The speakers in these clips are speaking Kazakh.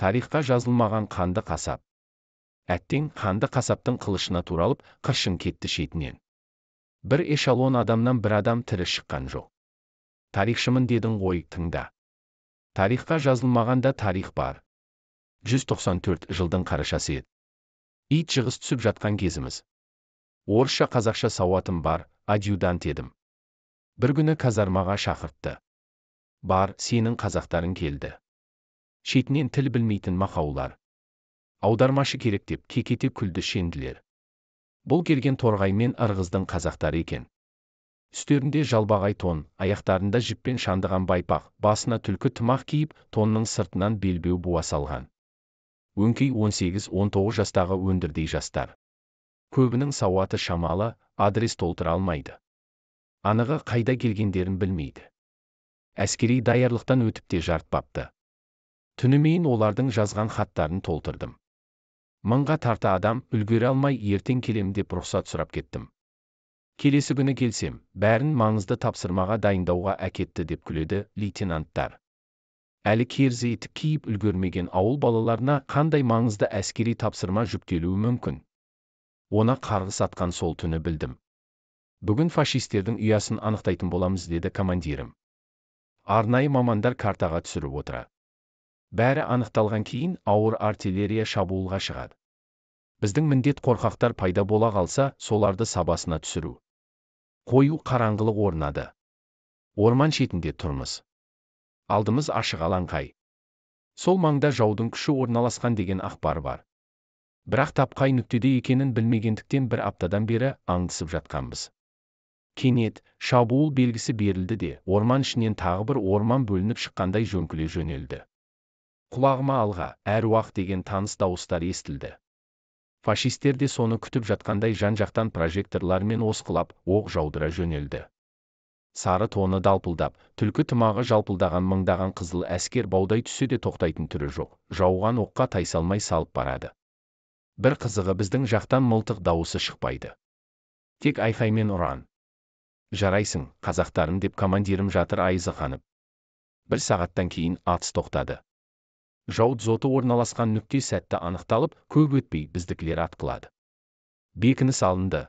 Тарихқа жазылмаған қанды қасап. Әттең, қанды қасаптың қылышына туралып, қыршын кетті шетінен. Бір эшелон адамнан бір адам тірі шыққан жоқ. Тарихшымын дедің ғой, тыңда. Тарихқа жазылмағанда тарих бар. 194 жылдың қарашасы еді. Ит жығыс түсіп жатқан кезіміз. Орысша қазақша сауатым бар, адъютант едім. Bir күні казармаға шақыртты. Бар, сенің қазақтарың келді. Шетінен тіл білмейтін мақаулар. Аудармашы керек деп кекете күлді шенділер. Бұл келген торғай мен ырғыздың қазақтары екен. Үстерінде жалбағай тон, аяқтарында жіппен шандыған байпақ, басына түлкі тымақ киіп, тонның сыртынан белбеу буа салған. Өңкей 18-19 жастағы өндірдей жастар. Көбінің сауаты шамалы, адрес толтыра алмайды. Анығы қайда келгендерін білмейді. Әскери даярлықтан өтіп те жартпапты. Түнімен олардың жазған хаттарын толтырдым. Мыңға тарта адам үлгере алмай ертең келем деп рұқсат сұрап кеттім. Келесі күні келсем, бәрін маңызды тапсырмаға дайындауға әкетті деп күледі лейтенанттар. Әлі керзі етіп киіп үлгермеген ауыл балаларына қандай маңызды әскери тапсырма жүктелуі мүмкін? Оны қарғыс атқан сол түні білдім. Бүгін фашистердің ұясын анықтайтын боламыз, деді командирім. Арнайы мамандар картаға түсіріп отырады. Бәрі анықталған кейін ауыр артиллерия шабуылға шығады. Біздің міндет қорқақтар пайда бола қалса, соларды сабасына түсіру. Қою қараңғылық орнады. Орман шетінде тұрмыз. Алдымыз ашық алаңқай. Сол маңда жаудың күші орналасқан деген ақпар бар. Бірақ тап қай нүктеде екенін білмегендіктен бір аптадан бері аңдысып жатқанбыз. Кенет шабуыл белгісі берілді де, орман ішінен тағы бір орман бөлініп шыққандай жөңкіле жөнелді. Құлағыма алға, әруақ деген таныс дауыстар естілді. Фашистер де соны күтіп жатқандай жан-жақтан прожекторлармен осқылап, оқ жаудыра жөнелді. Сары тоны далпылдап, түлкі тымағы жалпылдаған мыңдаған қызыл әскер баудай түссе де тоқтайтын түрі жоқ, жауған оққа тайсалмай салып барады. Бір қызығы біздің жақтан мылтық дауысы шықпайды. Тек айқаймен ұран. Жарайсың, қазақтарым, деп командирім жатыр айызы қанып. Бір сағаттан кейін атыс тоқтады. Жау дзоты орналасқан нүкте сәтті анықталып, көп өтпей біздікілер атқылады. Бекініс алынды.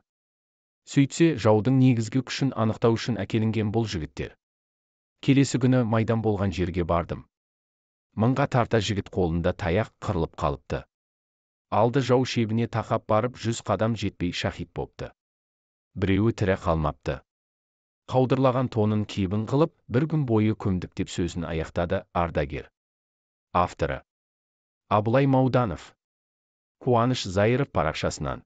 Сөйтсе, жаудың негізгі күшін анықтау үшін әкелінген бұл жігіттер. Келесі күні майдан болған жерге бардым. Мыңға тарта жігіт қолында таяқ, қырылып қалыпты. Алды жау шебіне тақап барып 100 қадам жетпей шахит бопты. Біреуі тірі қалмапты. Қаудырлаған тонын кебін қылып, бір күн бойы көмдік деп сөзін аяқтады ардагер. Авторы: Абылай Мауданов. Қуаныш Зайыров парақшасынан.